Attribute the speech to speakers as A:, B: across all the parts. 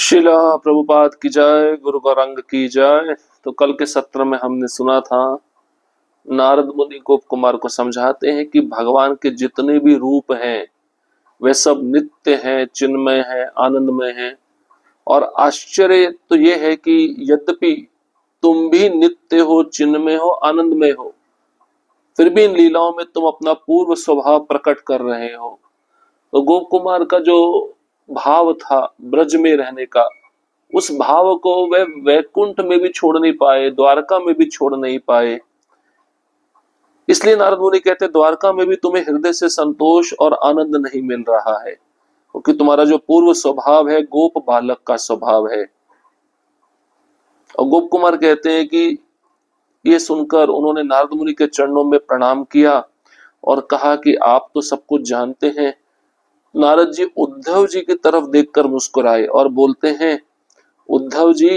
A: शिला प्रभुपाद की जय, गुरु गौरंग की जय। तो कल के सत्र में हमने सुना था, नारद मुनि गोप कुमार को समझाते हैं कि भगवान के जितने भी रूप हैं वे सब नित्य हैं, चिन्मय हैं, आनंदमय हैं। और आश्चर्य तो ये है कि यद्यपि तुम भी नित्य हो, चिन्मय हो, आनंदमय हो, फिर भी इन लीलाओं में तुम अपना पूर्व स्वभाव प्रकट कर रहे हो। तो गोप कुमार का जो भाव था ब्रज में रहने का, उस भाव को वे वैकुंठ में भी छोड़ नहीं पाए, द्वारका में भी छोड़ नहीं पाए। इसलिए नारद मुनि कहते, द्वारका में भी तुम्हें हृदय से संतोष और आनंद नहीं मिल रहा है, क्योंकि तुम्हारा जो पूर्व स्वभाव है गोप बालक का स्वभाव है। और गोप कुमार कहते हैं कि ये सुनकर उन्होंने नारद मुनि के चरणों में प्रणाम किया और कहा कि आप तो सब कुछ जानते हैं। नारद जी उद्धव जी की तरफ देखकर मुस्कुराए और बोलते हैं, उद्धव जी,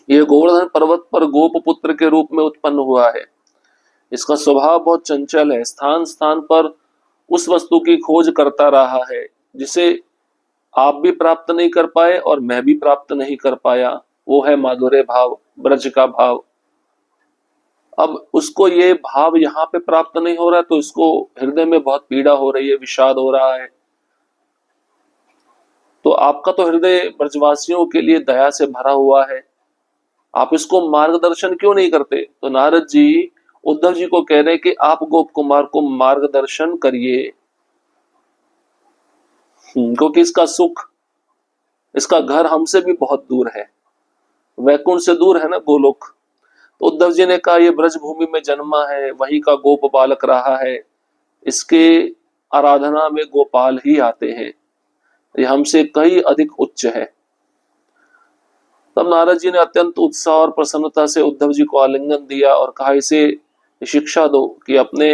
A: ये गोवर्धन पर्वत पर गोप पुत्र के रूप में उत्पन्न हुआ है। इसका स्वभाव बहुत चंचल है, स्थान स्थान पर उस वस्तु की खोज करता रहा है जिसे आप भी प्राप्त नहीं कर पाए और मैं भी प्राप्त नहीं कर पाया। वो है माधुर्य भाव, ब्रज का भाव। अब उसको ये भाव यहाँ पे प्राप्त नहीं हो रहा है, तो इसको हृदय में बहुत पीड़ा हो रही है, विषाद हो रहा है। तो आपका तो हृदय ब्रजवासियों के लिए दया से भरा हुआ है, आप इसको मार्गदर्शन क्यों नहीं करते? तो नारद जी उद्धव जी को कह रहे कि आप गोप कुमार को मार्गदर्शन करिए, क्योंकि इसका सुख, इसका घर हमसे भी बहुत दूर है, वैकुंठ से दूर है ना गोलोक। तो उद्धव जी ने कहा, ये ब्रज भूमि में जन्मा है, वहीं का गोप बालक रहा है, इसके आराधना में गोपाल ही आते हैं, ये हमसे कई अधिक उच्च है। तब नारद जी ने अत्यंत उत्साह और प्रसन्नता से उद्धव जी को आलिंगन दिया और कहा, इसे शिक्षा दो कि अपने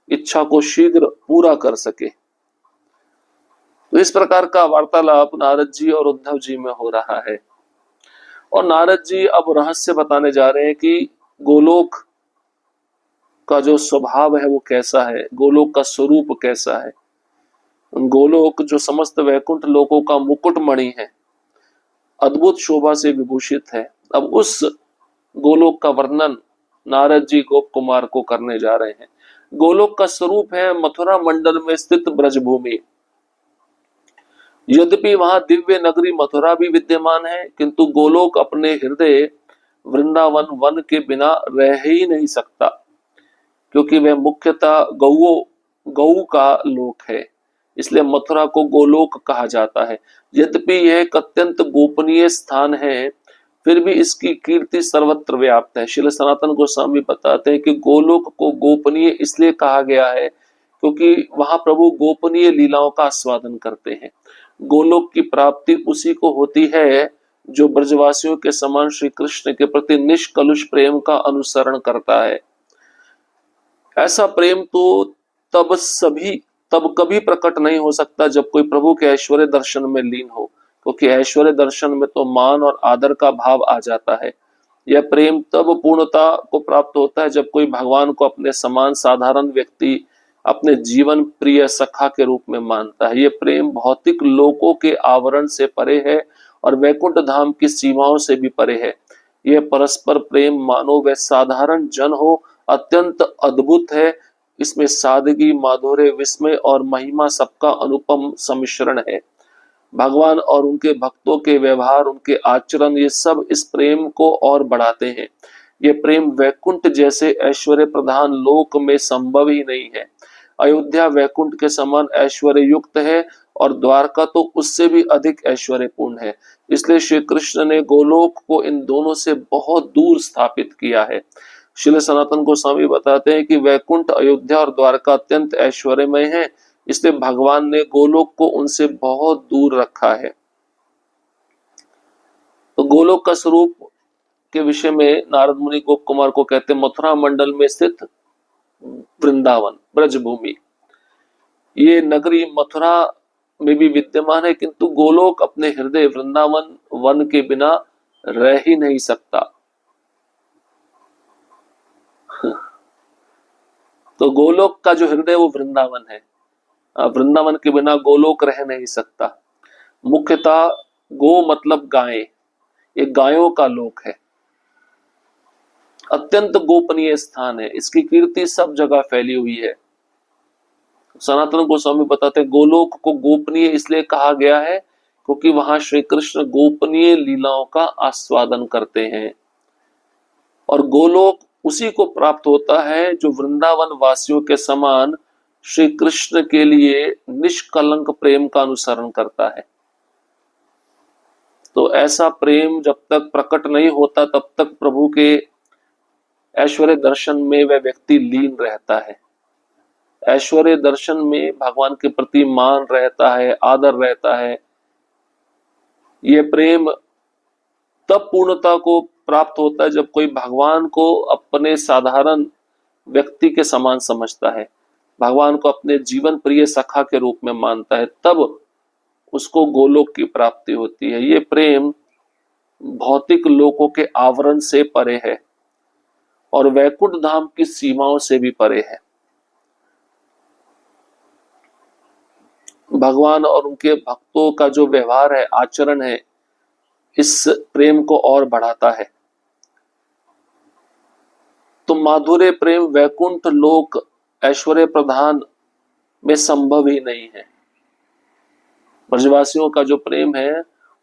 A: इच्छा को शीघ्र पूरा कर सके। तो इस प्रकार का वार्तालाप नारद जी और उद्धव जी में हो रहा है। और नारद जी अब रहस्य बताने जा रहे हैं कि गोलोक का जो स्वभाव है वो कैसा है, गोलोक का स्वरूप कैसा है। गोलोक जो समस्त वैकुंठ लोकों का मुकुटमणि है, अद्भुत शोभा से विभूषित है। अब उस गोलोक का वर्णन नारद जी गोप कुमार को करने जा रहे हैं। गोलोक का स्वरूप है मथुरा मंडल में स्थित ब्रजभूमि। यद्यपि वहां दिव्य नगरी मथुरा भी विद्यमान है, किंतु गोलोक अपने हृदय वृंदावन वन के बिना रह ही नहीं सकता, क्योंकि वह मुख्यतः गौ का लोक है, इसलिए मथुरा को गोलोक कहा जाता है। यद्यपि यह एक अत्यंत गोपनीय स्थान है, फिर भी इसकी कीर्ति सर्वत्र व्याप्त है। श्रील सनातन गोस्वामी बताते हैं कि गोलोक को गोपनीय इसलिए कहा गया है क्योंकि वहां प्रभु गोपनीय लीलाओं का आस्वादन करते हैं। गोलोक की प्राप्ति उसी को होती है जो ब्रजवासियों के समान श्री कृष्ण के प्रति निष्कलुष प्रेम का अनुसरण करता है। ऐसा प्रेम तो तब कभी प्रकट नहीं हो सकता जब कोई प्रभु के ऐश्वर्य दर्शन में लीन हो, क्योंकि ऐश्वर्य दर्शन में तो मान और आदर का भाव आ जाता है। यह प्रेम तब पूर्णता को प्राप्त होता है जब कोई भगवान को अपने समान साधारण व्यक्ति, अपने जीवन प्रिय सखा के रूप में मानता है। यह प्रेम भौतिक लोकों के आवरण से परे है और वैकुंठ धाम की सीमाओं से भी परे है। यह परस्पर प्रेम मानो वह साधारण जन हो, अत्यंत अद्भुत है। इसमें सादगी, माधुर्य, विस्मय और महिमा सबका अनुपम सम्मिश्रण है। भगवान और उनके भक्तों के व्यवहार, उनके आचरण, ये सब इस प्रेम को और बढ़ाते हैं। ये प्रेम वैकुंठ जैसे ऐश्वर्य प्रधान लोक में संभव ही नहीं है। अयोध्या वैकुंठ के समान ऐश्वर्य युक्त है और द्वारका तो उससे भी अधिक ऐश्वर्यपूर्ण है। इसलिए श्री कृष्ण ने गोलोक को इन दोनों से बहुत दूर स्थापित किया है। श्रील सनातन गोस्वामी बताते हैं कि वैकुंठ, अयोध्या और द्वारका अत्यंत ऐश्वर्यमय है, इसलिए भगवान ने गोलोक को उनसे बहुत दूर रखा है। तो गोलोक का स्वरूप के विषय में नारद मुनि गोप कुमार को कहते, मथुरा मंडल में स्थित वृंदावन ब्रजभूमि, ये नगरी मथुरा में भी विद्यमान है, किंतु गोलोक अपने हृदय वृंदावन वन के बिना रह ही नहीं सकता। तो गोलोक का जो हृदय वो वृंदावन है, वृंदावन के बिना गोलोक रह नहीं सकता। मुख्यतः गो मतलब गाय, ये गायों का लोक है, अत्यंत गोपनीय स्थान है, इसकी कीर्ति सब जगह फैली हुई है। सनातन गोस्वामी बताते हैं गोलोक को गोपनीय इसलिए कहा गया है क्योंकि वहां श्री कृष्ण गोपनीय लीलाओं का आस्वादन करते हैं। और गोलोक उसी को प्राप्त होता है जो वृंदावन वासियों के समान श्री कृष्ण के लिए निष्कलंक प्रेम का अनुसरण करता है। तो ऐसा प्रेम जब तक प्रकट नहीं होता तब तक प्रभु के ऐश्वर्य दर्शन में वह व्यक्ति लीन रहता है। ऐश्वर्य दर्शन में भगवान के प्रति मान रहता है, आदर रहता है। ये प्रेम तब पूर्णता को प्राप्त होता है जब कोई भगवान को अपने साधारण व्यक्ति के समान समझता है, भगवान को अपने जीवन प्रिय सखा के रूप में मानता है, तब उसको गोलोक की प्राप्ति होती है। ये प्रेम भौतिक लोकों के आवरण से परे है और वैकुंठ धाम की सीमाओं से भी परे है। भगवान और उनके भक्तों का जो व्यवहार है, आचरण है, इस प्रेम को और बढ़ाता है। तो माधुर्य प्रेम वैकुंठ लोक ऐश्वर्य प्रधान में संभव ही नहीं है। ब्रजवासियों का जो प्रेम है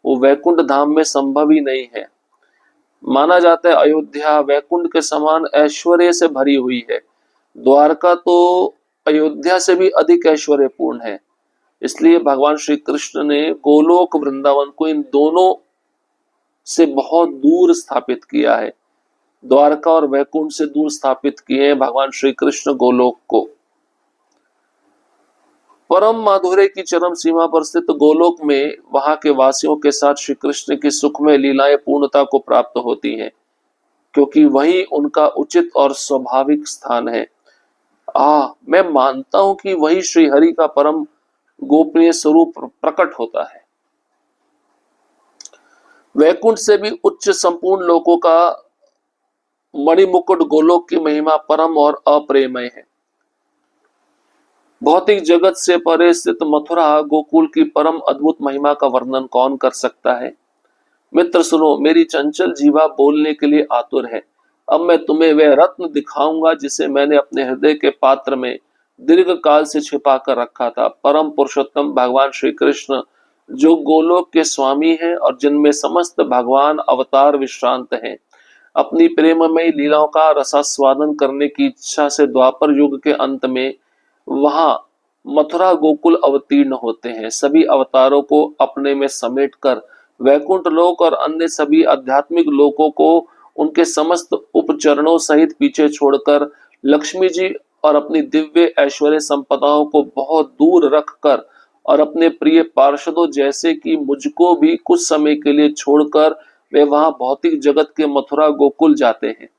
A: वो वैकुंठ धाम में संभव ही नहीं है। माना जाता है अयोध्या वैकुंठ के समान ऐश्वर्य से भरी हुई है, द्वारका तो अयोध्या से भी अधिक ऐश्वर्यपूर्ण है। इसलिए भगवान श्री कृष्ण ने गोलोक वृंदावन को इन दोनों से बहुत दूर स्थापित किया है। द्वारका और वैकुंठ से दूर स्थापित किए हैं भगवान श्री कृष्ण गोलोक को। परम माधुर्य की चरम सीमा पर स्थित गोलोक में वहां के वासियों के साथ श्री कृष्ण की सुखमय लीलाएं पूर्णता को प्राप्त होती हैं, क्योंकि वही उनका उचित और स्वाभाविक स्थान है। मैं मानता हूं कि वही श्री हरि का परम गोपनीय स्वरूप प्रकट होता है। वैकुंठ से भी उच्च संपूर्ण लोकों का मणिमुकुट गोलोक की महिमा परम और अप्रेमय है। भौतिक जगत से परे स्थित मथुरा गोकुल की परम अद्भुत महिमा का वर्णन कौन कर सकता है। मित्र सुनो, मेरी चंचल जीवा बोलने के लिए आतुर है। अब मैं तुम्हें वह रत्न दिखाऊंगा जिसे मैंने अपने हृदय के पात्र में दीर्घ काल से छिपा कर रखा था। परम पुरुषोत्तम भगवान श्री कृष्ण जो गोलोक के स्वामी हैं और जिनमें समस्त भगवान अवतार विश्रांत हैं, अपनी प्रेममय लीलाओं का रसास्वादन करने की इच्छा से द्वापर युग के अंत में वहां मथुरा गोकुल अवतीर्ण होते हैं। सभी अवतारों को अपने में समेटकर वैकुंठ लोक और अन्य सभी आध्यात्मिक लोकों को उनके समस्त उपचरणों सहित पीछे छोड़कर लक्ष्मी जी और अपनी दिव्य ऐश्वर्य संपदाओं को बहुत दूर रखकर और अपने प्रिय पार्षदों जैसे कि मुझको भी कुछ समय के लिए छोड़कर वे वहां भौतिक जगत के मथुरा गोकुल जाते हैं।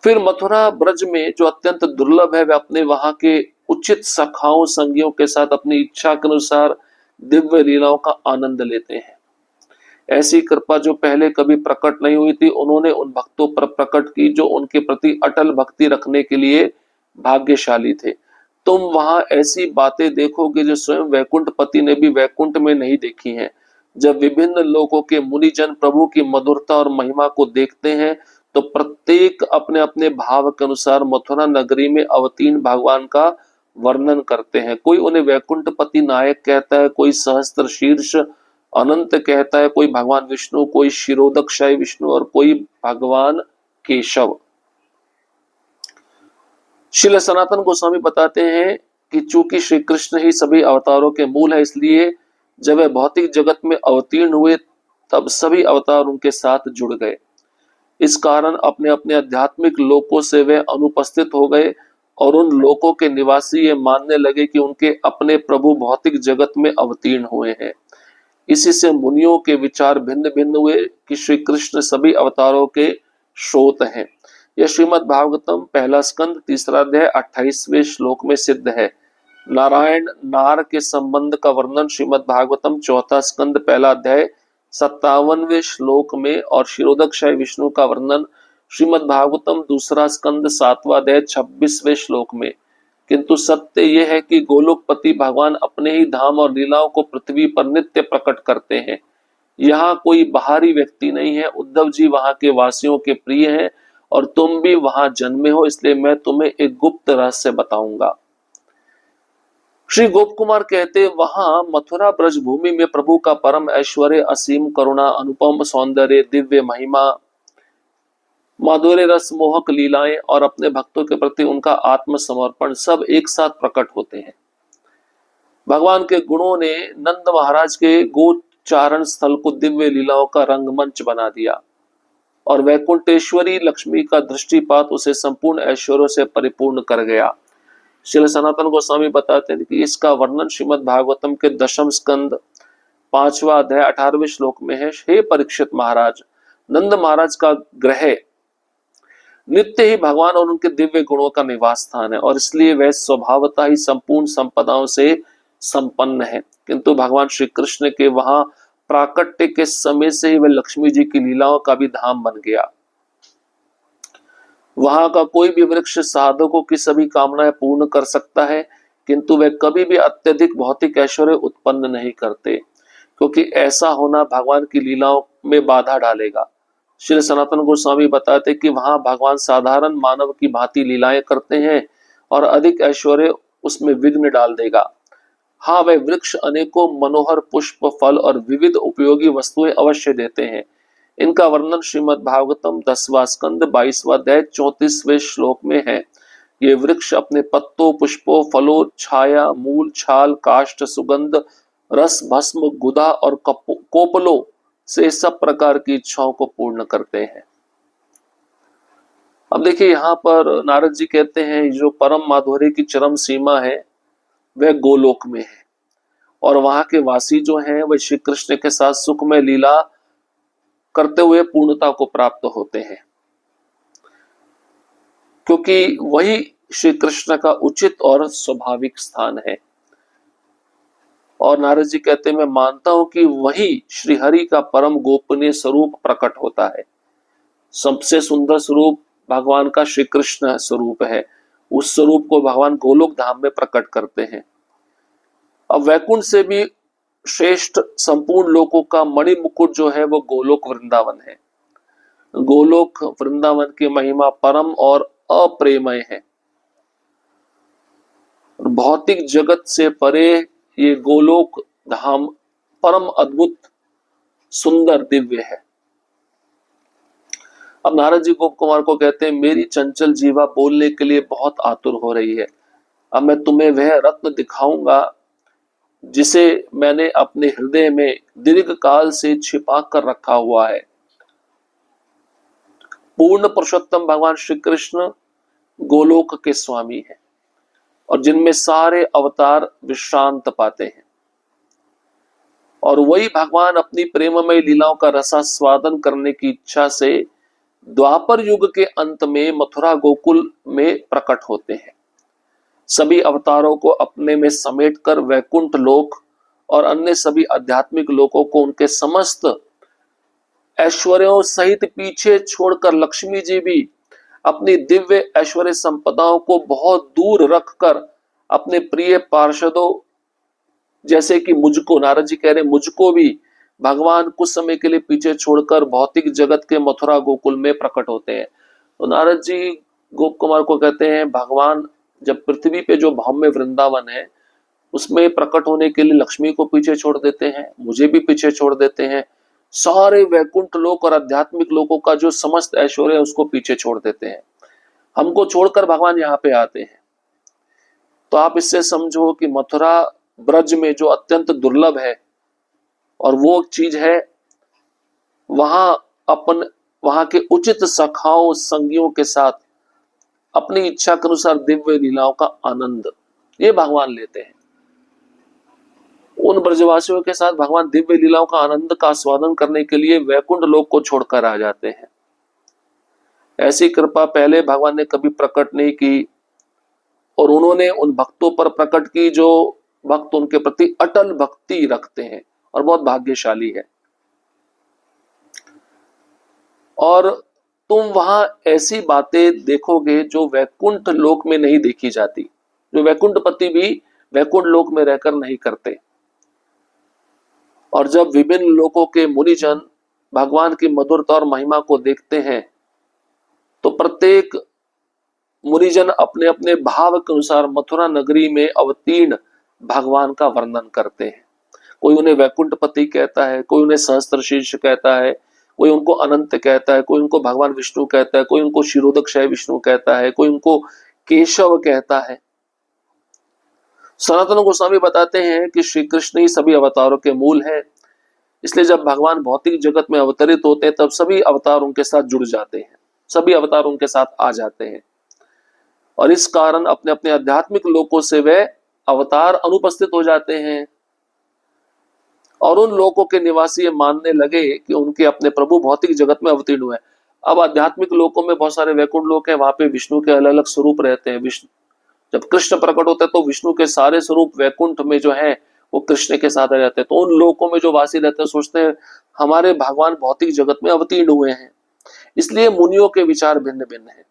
A: फिर मथुरा ब्रज में जो अत्यंत दुर्लभ है, वे अपने वहां के उचित सखाओं संगियों के साथ अपनी इच्छा के अनुसार दिव्य लीलाओं का आनंद लेते हैं। ऐसी कृपा जो पहले कभी प्रकट नहीं हुई थी, उन्होंने उन भक्तों पर प्रकट की जो उनके प्रति अटल भक्ति रखने के लिए भाग्यशाली थे। तुम वहां ऐसी बातें देखोगे जो स्वयं वैकुंठ पति ने भी वैकुंठ में नहीं देखी हैं। जब विभिन्न लोगों के मुनिजन प्रभु की मधुरता और महिमा को देखते हैं तो प्रत्येक अपने अपने भाव के अनुसार मथुरा नगरी में अवतीर्ण भगवान का वर्णन करते हैं। कोई उन्हें वैकुंठ पति नायक कहता है, कोई सहस्त्र शीर्ष अनंत कहता है, कोई भगवान विष्णु, कोई शिरोदक्षाय विष्णु और कोई भगवान केशव। श्रील सनातन गोस्वामी बताते हैं कि चूंकि श्री कृष्ण ही सभी अवतारों के मूल है, इसलिए जब वे भौतिक जगत में अवतीर्ण हुए तब सभी अवतार उनके साथ जुड़ गए। इस कारण अपने अपने आध्यात्मिक लोकों से वे अनुपस्थित हो गए और उन लोकों के निवासी ये मानने लगे कि उनके अपने प्रभु भौतिक जगत में अवतीर्ण हुए हैं। इसी से मुनियों के विचार भिन्न भिन्न हुए कि श्री कृष्ण सभी अवतारों के स्रोत हैं। यह श्रीमद् भागवतम पहला स्कंद तीसरा अध्याय 28वें श्लोक में सिद्ध है। नारायण नार के संबंध का वर्णन श्रीमद् भागवतम चौथा स्कंद पहला अध्याय 57वें श्लोक में और शिरोदक्षाय विष्णु का वर्णन श्रीमद् भागवतम दूसरा स्कंद 7वां अध्याय 26वें श्लोक में। किंतु सत्य यह है कि गोलोकपति भगवान अपने ही धाम और लीलाओं को पृथ्वी पर नित्य प्रकट करते हैं। यहाँ कोई बाहरी व्यक्ति नहीं है। उद्धव जी वहां के वासियों के प्रिय हैं और तुम भी वहां जन्मे हो, इसलिए मैं तुम्हें एक गुप्त रहस्य बताऊंगा। श्री गोप कुमार कहते, वहां मथुरा ब्रज भूमि में प्रभु का परम ऐश्वर्य, असीम करुणा, अनुपम सौंदर्य, दिव्य महिमा, माधुर्य रस, मोहक लीलाएं और अपने भक्तों के प्रति उनका आत्मसमर्पण सब एक साथ प्रकट होते हैं। भगवान के गुणों ने नंद महाराज के गोचारण स्थल को दिव्य लीलाओं का रंगमंच बना दिया और वैकुंठेश्वरी लक्ष्मी का दृष्टिपात उसे संपूर्ण ऐश्वर्यों से परिपूर्ण कर गया। श्री सनातन गोस्वामी बताते हैं कि इसका वर्णन श्रीमद् भागवतम के 10वें स्कंद 5वां अध्याय 18वें श्लोक में है। हे परीक्षित महाराज, नंद महाराज का ग्रह नित्य ही भगवान और उनके दिव्य गुणों का निवास स्थान है और इसलिए वह स्वभावतः ही संपूर्ण संपदाओं से संपन्न है। किंतु भगवान श्री कृष्ण के वहां प्राकट्य के समय से ही वह लक्ष्मी जी की लीलाओं का भी धाम बन गया। वहां का कोई भी वृक्ष साधकों की सभी कामनाएं पूर्ण कर सकता है, किंतु वे कभी भी अत्यधिक भौतिक ऐश्वर्य उत्पन्न नहीं करते, क्योंकि ऐसा होना भगवान की लीलाओं में बाधा डालेगा। श्री सनातन गोस्वामी बताते कि वहां भगवान साधारण मानव की भांति लीलाएं करते हैं और अधिक ऐश्वर्य उसमें विघ्न डाल देगा। हाँ, वह वृक्ष अनेकों मनोहर पुष्प, फल और विविध उपयोगी वस्तुएं अवश्य देते हैं। इनका वर्णन श्रीमद् भागवतम 10वां स्कंद 22वां अध्याय 34वें श्लोक में है। ये वृक्ष अपने पत्तों, पुष्पों, फलों, छाया, मूल, छाल, काष्ठ, सुगंध, रस, भस्म, गुदा और कोपलों से सब प्रकार की इच्छाओं को पूर्ण करते हैं। अब देखिए, यहाँ पर नारद जी कहते हैं जो परम माधुर्य की चरम सीमा है वह गोलोक में है और वहां के वासी जो हैं वह श्री कृष्ण के साथ सुख में लीला करते हुए पूर्णता को प्राप्त होते हैं, क्योंकि वही श्री कृष्ण का उचित और स्वाभाविक स्थान है। और नारद जी कहते हैं, मैं मानता हूं कि वही श्री हरि का परम गोपनीय स्वरूप प्रकट होता है। सबसे सुंदर स्वरूप भगवान का श्री कृष्ण स्वरूप है। उस स्वरूप को भगवान गोलोक धाम में प्रकट करते हैं। अब वैकुंठ से भी श्रेष्ठ संपूर्ण लोकों का मणि मुकुट जो है वो गोलोक वृंदावन है। गोलोक वृंदावन की महिमा परम और अप्रेमय है। भौतिक जगत से परे ये गोलोक धाम परम अद्भुत, सुंदर, दिव्य है। अब नारद जी गोप कुमार को कहते हैं, मेरी चंचल जीवा बोलने के लिए बहुत आतुर हो रही है। अब मैं तुम्हें वह रत्न दिखाऊंगा जिसे मैंने अपने हृदय में दीर्घ काल से छिपा कर रखा हुआ है। पूर्ण पुरुषोत्तम भगवान श्री कृष्ण गोलोक के स्वामी हैं और जिनमें सारे अवतार विश्रांत पाते हैं, और वही भगवान अपनी प्रेममय लीलाओं का रसास्वादन करने की इच्छा से द्वापर युग के अंत में मथुरा गोकुल में प्रकट होते हैं। सभी अवतारों को अपने में समेटकर वैकुंठ लोक और अन्य सभी आध्यात्मिक लोकों को उनके समस्त ऐश्वर्यों सहित पीछे छोड़कर लक्ष्मी जी भी अपनी दिव्य ऐश्वर्य संपदाओं को बहुत दूर रखकर अपने प्रिय पार्षदों, जैसे कि मुझको, नारद जी कह रहे मुझको भी भगवान कुछ समय के लिए पीछे छोड़कर भौतिक जगत के मथुरा गोकुल में प्रकट होते हैं। तो नारद जी गोप कुमार को कहते हैं, भगवान जब पृथ्वी पे जो भव्य वृंदावन है उसमें प्रकट होने के लिए लक्ष्मी को पीछे छोड़ देते हैं, मुझे भी पीछे छोड़ देते हैं, सारे वैकुंठ लोक और आध्यात्मिक लोकों का जो समस्त ऐश्वर्य है उसको पीछे छोड़ देते हैं, हमको छोड़कर भगवान यहाँ पे आते हैं। तो आप इससे समझो कि मथुरा ब्रज में जो अत्यंत दुर्लभ है और वो चीज है वहां के उचित सखाओं संगियों के साथ अपनी इच्छा के अनुसार दिव्य लीलाओं का आनंद ये भगवान लेते हैं। उन ब्रजवासियों के साथ भगवान दिव्य लीलाओं का आनंद का आस्वादन करने के लिए वैकुंठ लोक को छोड़कर आ जाते हैं। ऐसी कृपा पहले भगवान ने कभी प्रकट नहीं की और उन्होंने उन भक्तों पर प्रकट की जो भक्त उनके प्रति अटल भक्ति रखते हैं और बहुत भाग्यशाली है। और तुम वहां ऐसी बातें देखोगे जो वैकुंठ लोक में नहीं देखी जाती। जो वैकुंठपति भी वैकुंठ लोक में रहकर नहीं करते। और जब विभिन्न लोकों के मुनिजन भगवान की मधुरता और महिमा को देखते हैं तो प्रत्येक मुनिजन अपने अपने भाव के अनुसार मथुरा नगरी में अवतीर्ण भगवान का वर्णन करते हैं। कोई उन्हें वैकुंठपति कहता है, कोई उन्हें सहस्त्र शीर्ष कहता है, कोई उनको अनंत कहता है, कोई उनको भगवान विष्णु कहता है, कोई उनको क्षीरोदक्षय विष्णु कहता है, कोई उनको केशव कहता है। सनातन गोस्वामी बताते हैं कि श्री कृष्ण ही सभी अवतारों के मूल है, इसलिए जब भगवान भौतिक जगत में अवतरित होते हैं तब सभी अवतार उनके साथ जुड़ जाते हैं, सभी अवतार उनके साथ आ जाते हैं, और इस कारण अपने अपने आध्यात्मिक लोकों से वे अवतार अनुपस्थित हो जाते हैं और उन लोकों के निवासी मानने लगे कि उनके अपने प्रभु भौतिक जगत में अवतीर्ण हुए। अब आध्यात्मिक लोकों में बहुत सारे वैकुंठ लोक हैं, वहां पे विष्णु के अलग अलग स्वरूप रहते हैं। विष्णु जब कृष्ण प्रकट होते हैं तो विष्णु के सारे स्वरूप वैकुंठ में जो है वो कृष्ण के साथ रहते हैं। तो उन लोकों में जो वासी रहते हैं सोचते हैं हमारे भगवान भौतिक जगत में अवतीर्ण हुए हैं, इसलिए मुनियों के विचार भिन्न भिन्न है।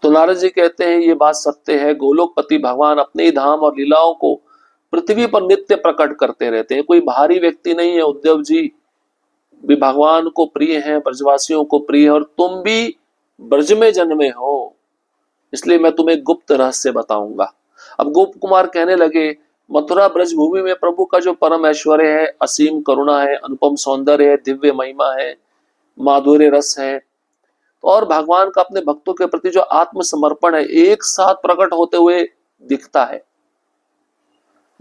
A: तो नारद जी कहते हैं ये बात सत्य है, गोलोकपति भगवान अपने ही धाम और लीलाओं को पृथ्वी पर नित्य प्रकट करते रहते हैं। कोई बाहरी व्यक्ति नहीं है। उद्धव जी भी भगवान को प्रिय हैं, ब्रजवासियों को प्रिय है, और तुम भी ब्रज में जन्मे हो, इसलिए मैं तुम्हें गुप्त रहस्य बताऊंगा। अब गोप कुमार कहने लगे मथुरा ब्रज भूमि में प्रभु का जो परम ऐश्वर्य है, असीम करुणा है, अनुपम सौंदर्य है, दिव्य महिमा है, माधुर्य रस है, और भगवान का अपने भक्तों के प्रति जो आत्मसमर्पण है एक साथ प्रकट होते हुए दिखता है।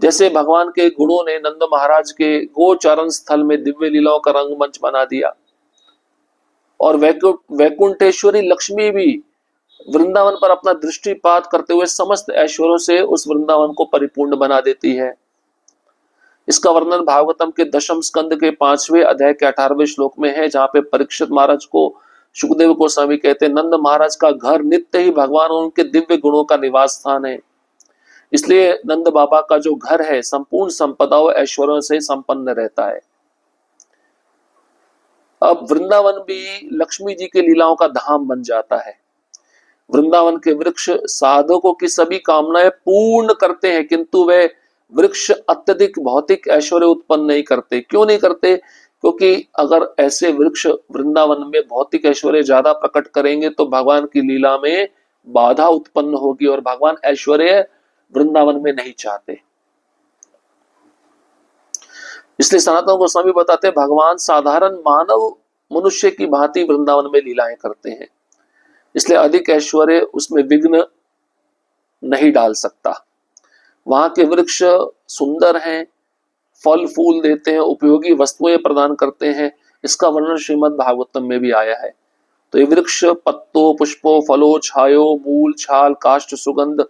A: जैसे भगवान के गुणों ने नंद महाराज के गोचरण स्थल में दिव्य लीलाओं का रंगमंच बना दिया, और वैकुंठेश्वरी लक्ष्मी भी वृंदावन पर अपना दृष्टिपात करते हुए समस्त ऐश्वर्यों से उस वृंदावन को परिपूर्ण बना देती है। इसका वर्णन भागवतम के दशम स्कंद के 5वें अध्याय के 18वें श्लोक में है, जहां पे परीक्षित महाराज को सुखदेव गोस्वामी कहते हैं नंद महाराज का घर नित्य ही भगवान और उनके दिव्य गुणों का निवास स्थान है, इसलिए नंद बाबा का जो घर है संपूर्ण संपदाओं ऐश्वर्यों से संपन्न रहता है। अब वृंदावन भी लक्ष्मी जी के लीलाओं का धाम बन जाता है। वृंदावन के वृक्ष साधकों की सभी कामनाएं पूर्ण करते हैं, किंतु वे वृक्ष अत्यधिक भौतिक ऐश्वर्य उत्पन्न नहीं करते। क्यों नहीं करते? क्योंकि अगर ऐसे वृक्ष वृंदावन में भौतिक ऐश्वर्य ज्यादा प्रकट करेंगे तो भगवान की लीला में बाधा उत्पन्न होगी, और भगवान ऐश्वर्य वृंदावन में नहीं चाहते। इसलिए सनातन गोस्वामी बताते हैं भगवान साधारण मानव मनुष्य की भांति वृंदावन में लीलाएं करते हैं, इसलिए अधिक ऐश्वर्य उसमें विघ्न नहीं डाल सकता। वहां के वृक्ष सुंदर हैं, फल फूल देते हैं, उपयोगी वस्तुएं प्रदान करते हैं। इसका वर्णन श्रीमद् भागवतम में भी आया है। तो ये वृक्ष पत्तों, पुष्पों, फलों, छायों, मूल, छाल, काष्ठ, सुगंध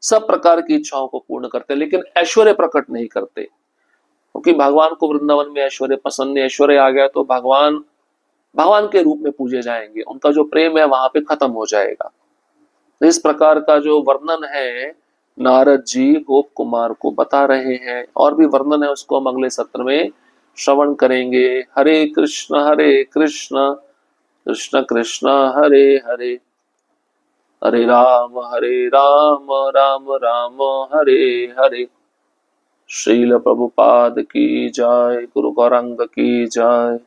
A: सब प्रकार की इच्छाओं को पूर्ण करते हैं, लेकिन ऐश्वर्य प्रकट नहीं करते, क्योंकि भगवान को वृंदावन में ऐश्वर्य पसंद है। ऐश्वर्य आ गया तो भगवान भगवान के रूप में पूजे जाएंगे, उनका जो प्रेम है वहां पे खत्म हो जाएगा। तो इस प्रकार का जो वर्णन है नारद जी गोप कुमार को बता रहे हैं, और भी वर्णन है उसको हम अगले सत्र में श्रवण करेंगे। हरे कृष्ण कृष्ण कृष्ण हरे हरे, हरे राम राम राम हरे हरे। श्रील प्रभुपाद की जय, गुरु गौरांग की जय।